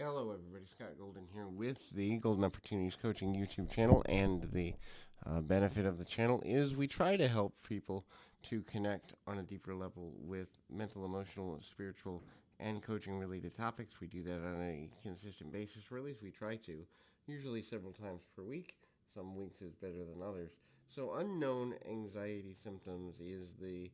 Hello, everybody. Scott Golden here with the Golden Opportunities Coaching YouTube channel. And the benefit of the channel is we try to help people to connect on a deeper level with mental, emotional, spiritual, and coaching related topics. We do that on a consistent basis, or at least we try to, usually several times per week. Some weeks is better than others. So, unknown anxiety symptoms is the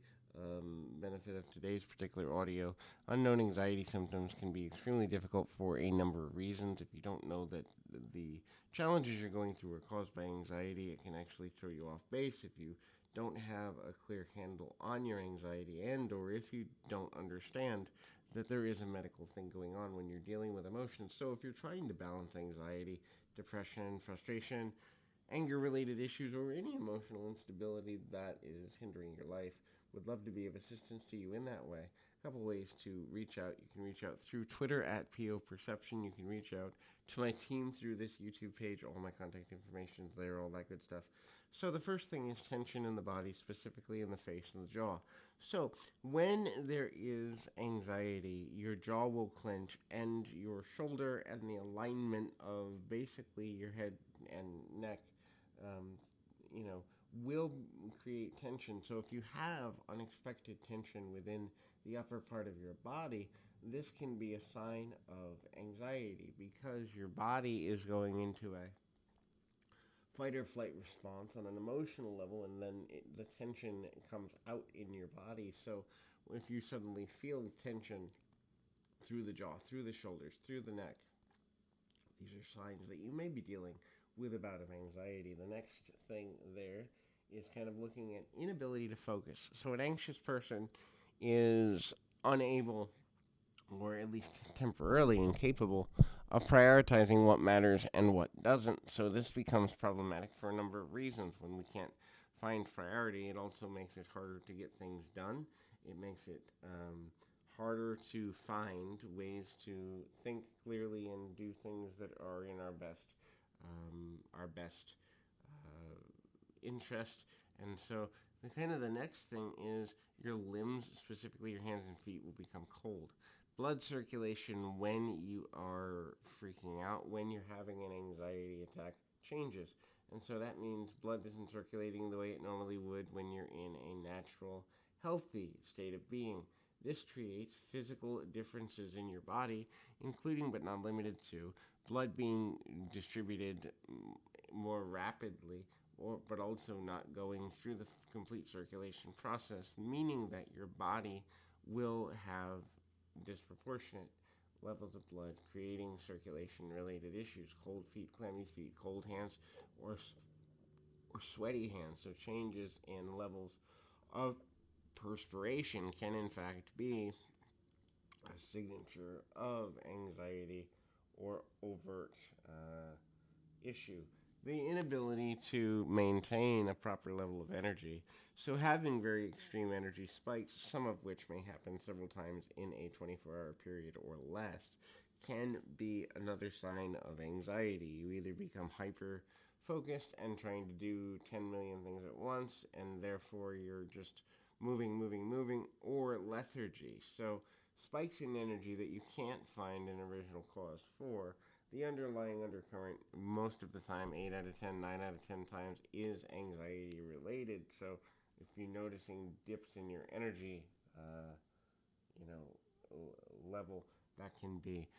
benefit of today's particular audio. Unknown anxiety symptoms can be extremely difficult for a number of reasons. If you don't know that the challenges you're going through are caused by anxiety, it can actually throw you off base. If you don't have a clear handle on your anxiety, and or if you don't understand that there is a medical thing going on when you're dealing with emotions. So if you're trying to balance anxiety, depression, frustration, anger related issues, or any emotional instability that is hindering your life, would love to be of assistance to you in that way. A couple ways to reach out. You can reach out through Twitter at PO Perception. You can reach out to my team through this YouTube page. All my contact information is there, all that good stuff. So the first thing is tension in the body, specifically in the face and the jaw. So when there is anxiety, your jaw will clench, and your shoulder and the alignment of basically your head and neck um, will create tension. So if you have unexpected tension within the upper part of your body, this can be a sign of anxiety because your body is going into a fight or flight response on an emotional level, and then the tension comes out in your body. So if you suddenly feel tension through the jaw, through the shoulders, through the neck, these are signs that you may be dealing with a bout of anxiety. The next thing there is kind of looking at inability to focus. So an anxious person is unable, or at least temporarily incapable, of prioritizing what matters and what doesn't. So this becomes problematic for a number of reasons. When we can't find priority, it also makes it harder to get things done. It makes it harder to find ways to think clearly and do things that are in our best interest. And so the next thing is your limbs, specifically your hands and feet, will become cold. Blood circulation when you are freaking out, when you're having an anxiety attack, changes. And so that means blood isn't circulating the way it normally would when you're in a natural, healthy state of being. This creates physical differences in your body, including but not limited to blood being distributed more rapidly, but also not going through the complete circulation process, meaning that your body will have disproportionate levels of blood, creating circulation-related issues, cold feet, clammy feet, cold hands, or sweaty hands. So changes in levels of perspiration can in fact be a signature of anxiety or overt issue. The inability to maintain a proper level of energy. So having very extreme energy spikes, some of which may happen several times in a 24-hour period or less, can be another sign of anxiety. You either become hyper focused and trying to do 10 million things at once, and therefore you're just moving, or lethargy. So spikes in energy that you can't find an original cause for. The underlying undercurrent, most of the time, 8 out of 10, 9 out of 10 times, is anxiety related. So if you're noticing dips in your energy, level, that can be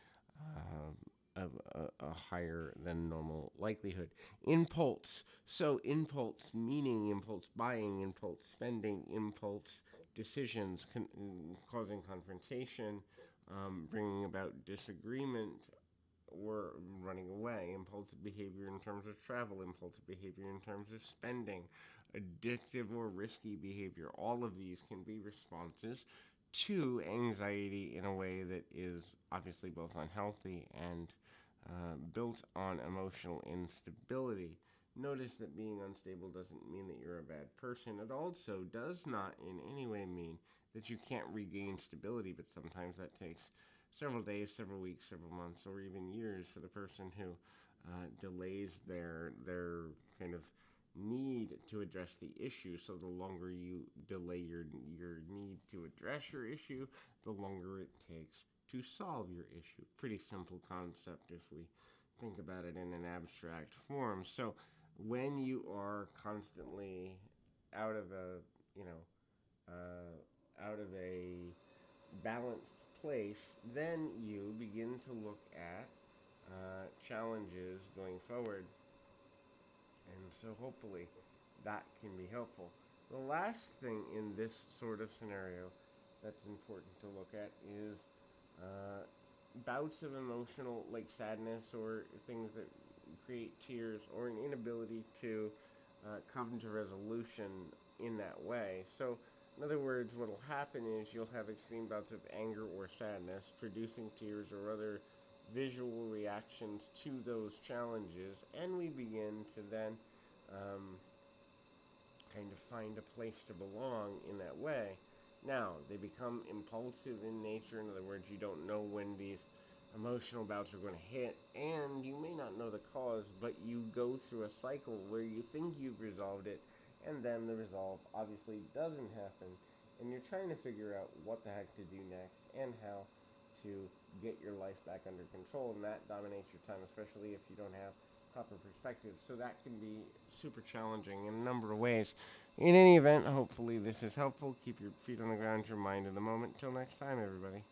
a higher than normal likelihood. Impulse. So impulse meaning impulse buying, impulse spending, impulse decisions, causing confrontation, bringing about disagreement, or running away. Impulsive behavior in terms of travel, impulsive behavior in terms of spending, addictive or risky behavior. All of these can be responses to anxiety in a way that is obviously both unhealthy and built on emotional instability. Notice that being unstable doesn't mean that you're a bad person. It also does not in any way mean that you can't regain stability, but sometimes that takes several days, several weeks, several months, or even years for the person who delays their kind of need to address the issue. So the longer you delay your need to address your issue, the longer it takes to solve your issue. Pretty simple concept if we think about it in an abstract form. So when you are constantly out of a, you know, out of a balanced place, then you begin to look at challenges going forward. And so hopefully that can be helpful. The last thing in this sort of scenario that's important to look at is uh, bouts of emotional, like sadness or things that create tears, or an inability to come to resolution in that way. So, in other words, what will happen is you'll have extreme bouts of anger or sadness, producing tears or other visual reactions to those challenges, and we begin to then um, kind of find a place to belong in that way. Now, they become impulsive in nature. In other words, you don't know when these emotional bouts are going to hit, and you may not know the cause, but you go through a cycle where you think you've resolved it, and then the resolve obviously doesn't happen, and you're trying to figure out what the heck to do next and how to get your life back under control, and that dominates your time, especially if you don't have proper perspective. So that can be super challenging in a number of ways. In any event, hopefully this is helpful. Keep your feet on the ground, your mind in the moment. Till next time, everybody.